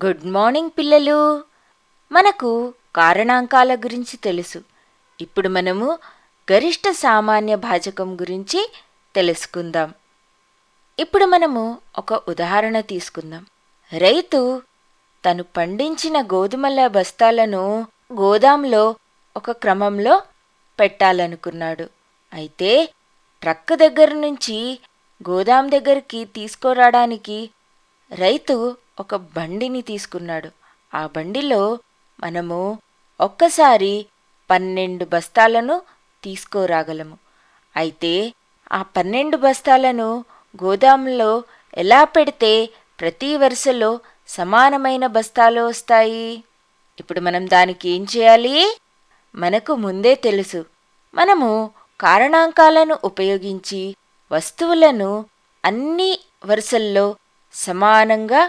Good morning పిల్లలు. మనకు కారణాంకాల గురించి తెలుసు. ఇప్పుడు మనము గరిష్ట సామాన్య భాజకం గురించి తెలుసుకుందాం. ఇప్పుడు మనము ఒక ఉదాహరణ తీసుకుందాం. రైతు తను పండించిన గోధుమల బస్తాలను గోదాంలో ఒక క్రమంలో పెట్టాలనుకున్నాడు. అయితే ట్రక్ దగ్గర నుంచి గోదాం దగ్గరికి తీసుకురావడానికి రైతు ఒక బండిని తీసుకున్నాడు. ఆ బండిలో మనము ఒక్కసారి 12 బస్తాలను తీసుకురాగలము. అయితే ఆ 12 బస్తాలను గోదాంలో ఎలా పెడితే ప్రతి వరుసలో సమానమైన బస్తాలు వస్తాయి? ఇప్పుడు మనం దానికి ఏం చేయాలి? మనకు ముందే తెలుసు. మనము కారణాంకాలను ఉపయోగించి వస్తువులను అన్ని వరుసల్లో సమానంగా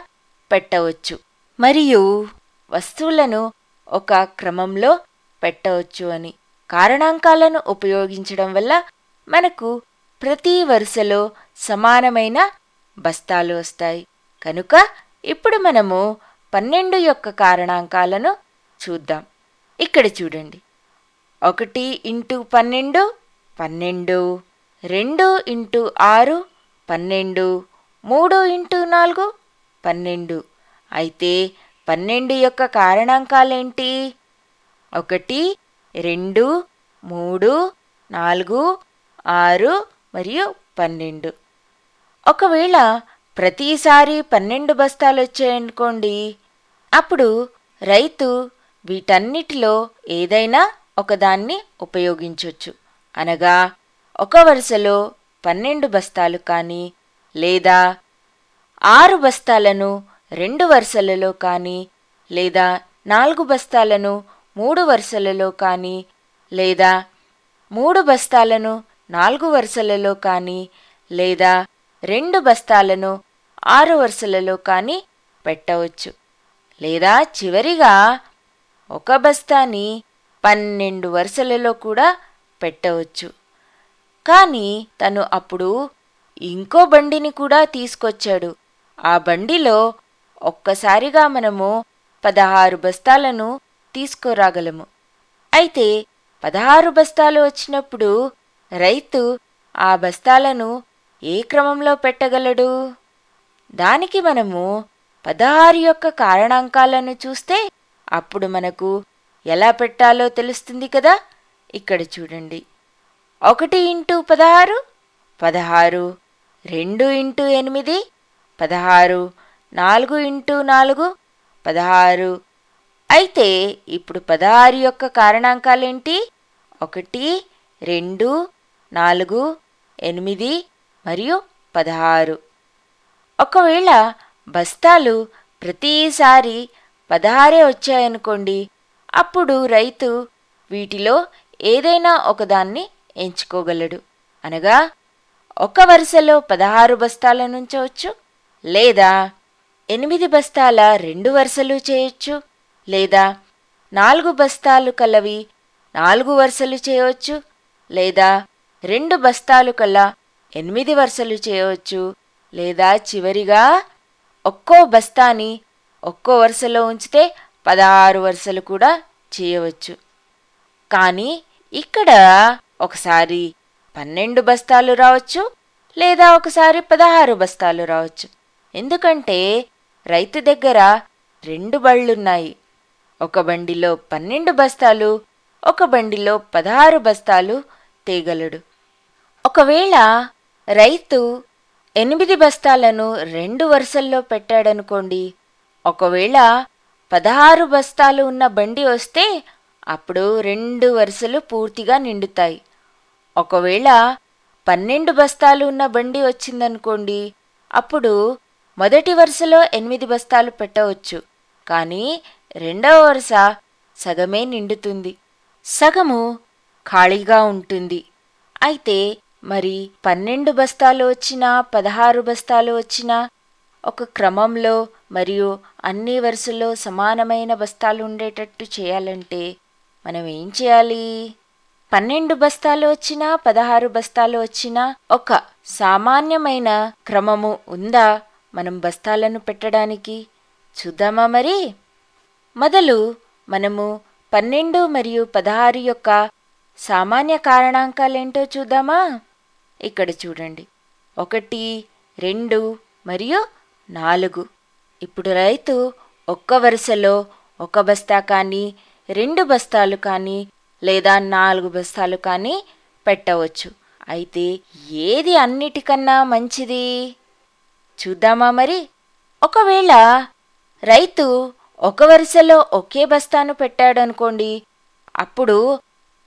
పెట్టవచ్చు మరియు వస్తువులను ఒక క్రమంలో పెట్టవచ్చు అని. కారణాంకాలను ఉపయోగించడం వల్ల మనకు ప్రతి వరుసలో సమానమైన బస్తాలు వస్తాయి. కనుక ఇప్పుడు మనము 12 యొక్క కారణాంకాలను చూద్దాం. ఇక్కడ చూడండి. 1 ఇంటూ 12 12, 2 ఇంటూ 6 12, 3 ఇంటూ 4 12. అయితే 12 యొక్క కారణాంకాలేంటి? 1, 2, 3, 4, 6 మరియు 12. ఒకవేళ ప్రతిసారి 12 బస్తాలు వచ్చాయనుకోండి, అప్పుడు రైతు వీటన్నిటిలో ఏదైనా ఒకదాన్ని ఉపయోగించవచ్చు. అనగా ఒక వరుసలో 12 బస్తాలు కానీ, లేదా 6 బస్తాలను 2 వరుసలలో కానీ, లేదా 4 బస్తాలను 3 వరుసలలో కానీ, లేదా 3 బస్తాలను 4 వరుసలలో కానీ, లేదా 2 బస్తాలను 6 వరుసలలో కానీ పెట్టవచ్చు. లేదా చివరిగా ఒక బస్తాని 12 వరుసలలో కూడా పెట్టవచ్చు. కానీ తను అప్పుడు ఇంకో బండిని కూడా తీసుకొచ్చాడు. ఆ బండిలో ఒక్కసారిగా మనము 16 బస్తాలను తీసుకురాగలము. అయితే 16 బస్తాలు వచ్చినప్పుడు రైతు ఆ బస్తాలను ఏ క్రమంలో పెట్టగలడు? దానికి మనము 16 యొక్క కారణాంకాలను చూస్తే అప్పుడు మనకు ఎలా పెట్టాలో తెలుస్తుంది కదా. ఇక్కడ చూడండి. 1 ఇంటూ 16 16, 2 ఇంటూ 8 16, 4 ఇంటూ 4 16. అయితే ఇప్పుడు 16 యొక్క కారణాంకాలేంటి? 1, 2, 4, 8 మరియు 16. ఒకవేళ బస్తాలు ప్రతిసారి 16 వచ్చాయనుకోండి, అప్పుడు రైతు వీటిలో ఏదైనా ఒకదాన్ని ఎంచుకోగలడు. అనగా ఒక వరుసలో 16 బస్తాలను ఉంచవచ్చు, లేదా 8 బస్తాల 2 వరుసలు చేయొచ్చు, లేదా 4 బస్తాలు కలవి 4 వరుసలు చేయవచ్చు, లేదా 2 బస్తాలు కల 8 వరుసలు చేయవచ్చు, లేదా చివరిగా ఒక్కో బస్తాని ఒక్కో వరుసలో ఉంచితే 16 వరుసలు కూడా చేయవచ్చు. కానీ ఇక్కడ ఒకసారి 12 బస్తాలు రావచ్చు, లేదా ఒకసారి 16 బస్తాలు రావచ్చు. ఎందుకంటే రైతు దగ్గర 2 బళ్ళున్నాయి. ఒక బండిలో 12 బస్తాలు, ఒక బండిలో 16 బస్తాలు తేగలడు. ఒకవేళ రైతు 8 బస్తాలను 2 వరుసల్లో పెట్టాడనుకోండి, ఒకవేళ 16 బస్తాలు ఉన్న బండి వస్తే అప్పుడు 2 వరుసలు పూర్తిగా నిండుతాయి. ఒకవేళ 12 బస్తాలు ఉన్న బండి వచ్చిందనుకోండి, అప్పుడు మొదటి వరుసలో 8 బస్తాలు పెట్టవచ్చు. కానీ రెండవ వరుస సగమే నిండుతుంది, సగము ఖాళీగా ఉంటుంది. అయితే మరి 12 బస్తాలు వచ్చినా 16 బస్తాలు వచ్చినా ఒక క్రమంలో మరియు అన్ని వరుసల్లో సమానమైన బస్తాలు ఉండేటట్టు చేయాలంటే మనం ఏం చేయాలి? 12 బస్తాలు వచ్చినా 16 బస్తాలు వచ్చినా ఒక సామాన్యమైన క్రమము ఉందా మనం బస్తాలను పెట్టడానికి? చూద్దామా మరి? మొదలు మనము 12 మరియు 16 యొక్క సామాన్య కారణాంకాలేంటో చూద్దామా? ఇక్కడ చూడండి, 1, 2 మరియు 4. ఇప్పుడు రైతు ఒక్క వరుసలో 1 బస్తా కానీ, 2 బస్తాలు కానీ, లేదా 4 బస్తాలు కానీ పెట్టవచ్చు. అయితే ఏది అన్నిటికన్నా మంచిది? చూద్దామా మరి? ఒకవేళ రైతు ఒక వరుసలో ఒకే బస్తాను పెట్టాడనుకోండి, అప్పుడు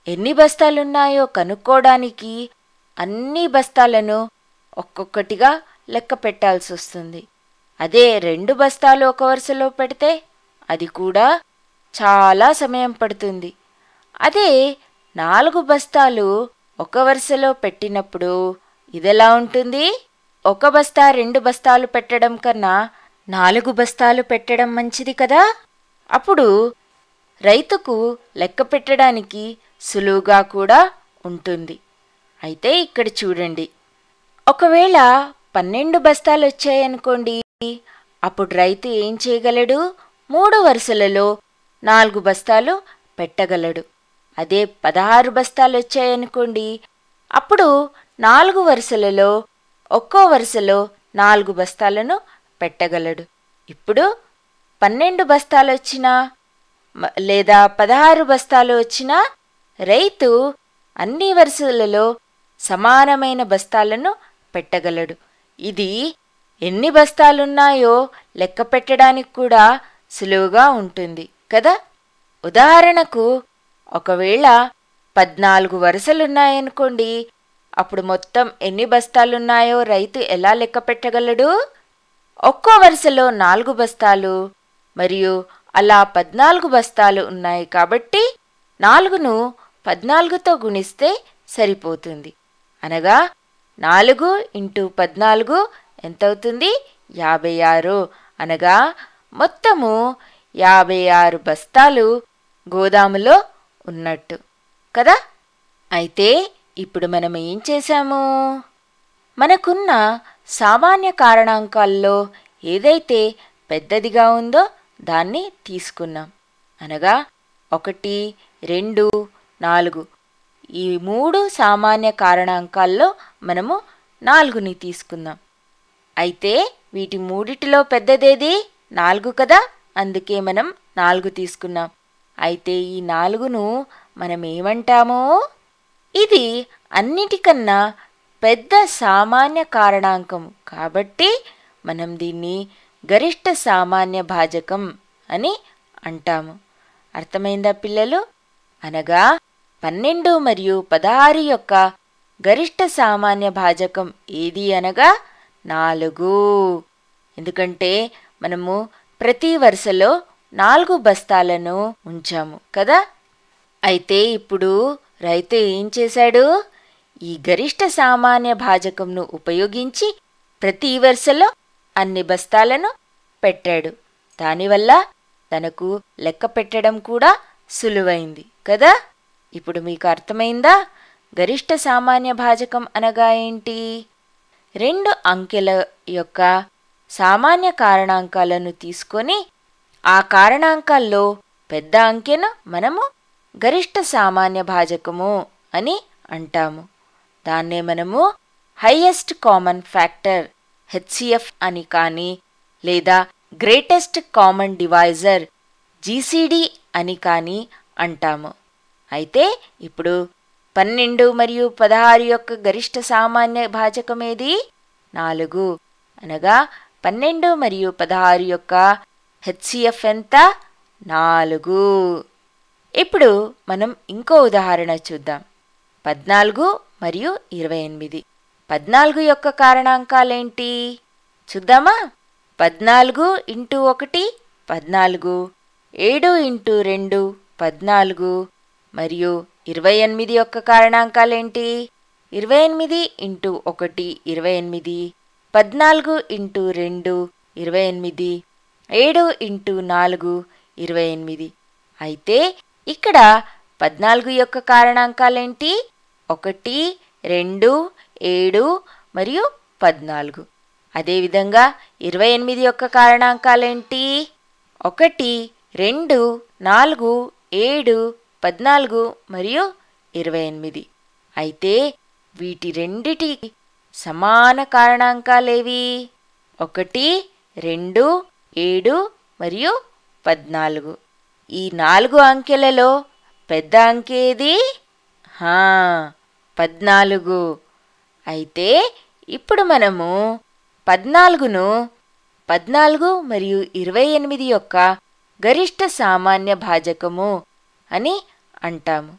ఎన్ని బస్తాలున్నాయో కనుక్కోవడానికి అన్ని బస్తాలను ఒక్కొక్కటిగా లెక్క పెట్టాల్సి వస్తుంది. అదే 2 బస్తాలు ఒక వరుసలో పెడితే అది కూడా చాలా సమయం పడుతుంది. అదే 4 బస్తాలు ఒక వరుసలో పెట్టినప్పుడు ఇదెలా ఉంటుంది? 1 బస్తా 2 బస్తాలు పెట్టడం కన్నా 4 బస్తాలు పెట్టడం మంచిది కదా? అప్పుడు రైతుకు లెక్క పెట్టడానికి సులువుగా కూడా ఉంటుంది. అయితే ఇక్కడ చూడండి, ఒకవేళ 12 బస్తాలు వచ్చాయనుకోండి, అప్పుడు రైతు ఏం చేయగలడు? 3 వరుసలలో 4 బస్తాలు పెట్టగలడు. అదే 16 బస్తాలు వచ్చాయనుకోండి, అప్పుడు 4 వరుసలలో ఒక్కో వరుసలో 4 బస్తాలను పెట్టగలడు. ఇప్పుడు 12 బస్తాలు వచ్చినా లేదా 16 బస్తాలు వచ్చినా రైతు అన్ని వరుసలలో సమానమైన బస్తాలను పెట్టగలడు. ఇది ఎన్ని బస్తాలున్నాయో లెక్క పెట్టడానికి కూడా సులువుగా ఉంటుంది కదా? ఉదాహరణకు, ఒకవేళ 14 వరుసలున్నాయనుకోండి, అప్పుడు మొత్తం ఎన్ని బస్తాలున్నాయో రైతు ఎలా లెక్క పెట్టగలడు? ఒక్కో వరుసలో 4 బస్తాలు మరియు అలా 14 బస్తాలు ఉన్నాయి కాబట్టి 4ను 14తో గుణిస్తే సరిపోతుంది. అనగా 4 × 14 ఎంతవుతుంది? 56. అనగా మొత్తము 56 బస్తాలు గోదాములో ఉన్నట్టు కదా? అయితే ఇప్పుడు మనం ఏం చేశాము? మనకున్న సామాన్య కారణాంకాల్లో ఏదైతే పెద్దదిగా ఉందో దాన్ని తీసుకున్నాం. అనగా 1, 2, 4 ఈ 3 సామాన్య కారణాంకాల్లో మనము 4ని తీసుకున్నాం. అయితే వీటి మూడిటిలో పెద్దదేది? 4 కదా? అందుకే మనం 4 తీసుకున్నాం. అయితే ఈ 4ను మనం ఏమంటాము? ఇది అన్నిటికన్నా పెద్ద సామాన్య కారణాంకం కాబట్టి మనం దీన్ని గరిష్ట సామాన్య భాజకం అని అంటాము. అర్థమైందా పిల్లలు? అనగా 12 మరియు 16 యొక్క గరిష్ట సామాన్య భాజకం ఏది అనగా 4. ఎందుకంటే మనము ప్రతి వరుసలో 4 బస్తాలను ఉంచాము కదా? అయితే ఇప్పుడు రైతు ఏం చేశాడు? ఈ గరిష్ట సామాన్య భాజకంను ఉపయోగించి ప్రతి వరుసలో అన్ని బస్తాలను పెట్టాడు. దానివల్ల తనకు లెక్క పెట్టడం కూడా సులువైంది కదా? ఇప్పుడు మీకు అర్థమైందా? గరిష్ట సామాన్య భాజకం అనగా ఏంటి? 2 అంకెల యొక్క సామాన్య కారణాంకాలను తీసుకొని ఆ కారణాంకాల్లో పెద్ద అంకెను మనము గరిష్ట సామాన్య భాజకము అని అంటాము. దాన్నే మనము హైయెస్ట్ కామన్ ఫ్యాక్టర్ HCF అని కానీ, లేదా గ్రేటెస్ట్ కామన్ డివైజర్ GCD అని కానీ అంటాము. అయితే ఇప్పుడు 12 మరియు 16 యొక్క గరిష్ట సామాన్య భాజకం ఏది? 4. అనగా 12 మరియు 16 యొక్క HCF ఎంత? 4. ఇప్పుడు మనం ఇంకో ఉదాహరణ చూద్దాం. 14 మరియు 28. 14 యొక్క కారణాంకాలేంటి చూద్దామా? 14 × 1 14, 7 × 2 14 మరియు 28 యొక్క కారణాంకాలేంటి? 28 × 1 28, 14 × 2 28, 7 × 4 28. అయితే ఇక్కడ 14 యొక్క కారణాంకాలేంటి? 1, 2, 7 మరియు 14. అదేవిధంగా 28 యొక్క కారణాంకాలేంటి? 1, 2, 4, 7, 14 మరియు 28. అయితే వీటి రెండిటి సమాన కారణాంకాలేవి? 1, 2, 7 మరియు 14. ఈ 4 అంకెలలో పెద్ద అంకె ఏది? 14. అయితే ఇప్పుడు మనము 14ను 14 మరియు 28 యొక్క గరిష్ట సామాన్య భాజకము అని అంటాము.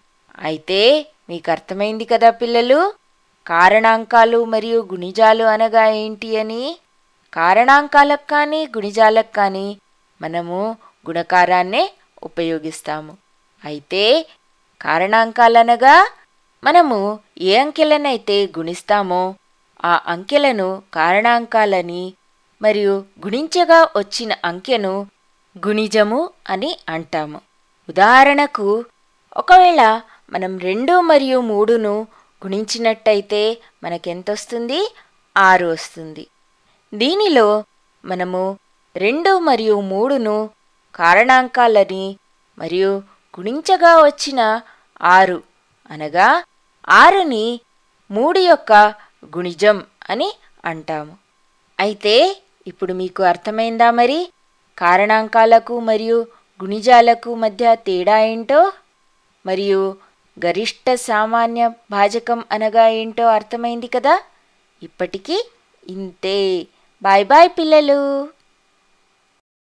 అయితే మీకు అర్థమైంది కదా పిల్లలు, కారణాంకాలు మరియు గుణిజాలు అనగా ఏంటి అని? కారణాంకాలకు కానీ గుణిజాలకు కానీ మనము గుణకారాన్నే ఉపయోగిస్తాము. అయితే కారణాంకాలనగా మనము ఏ అంకెలనైతే గుణిస్తామో ఆ అంకెలను కారణాంకాలని, మరియు గుణించగా వచ్చిన అంకెను గుణిజము అని అంటాము. ఉదాహరణకు, ఒకవేళ మనం 2 మరియు 3ను గుణించినట్టయితే మనకెంతొస్తుంది? 6 వస్తుంది. దీనిలో మనము 2 మరియు 3ను కారణాంకాలని మరియు గుణించగా వచ్చిన 6 అనగా 6ని 3 యొక్క గుణిజం అని అంటాము. అయితే ఇప్పుడు మీకు అర్థమైందా మరి కారణాంకాలకు మరియు గుణిజాలకు మధ్య తేడా ఏంటో? మరియు గరిష్ట సామాన్య భాజకం అనగా ఏంటో అర్థమైంది కదా? ఇప్పటికీ ఇంతే. బాయ్ బాయ్ పిల్లలు.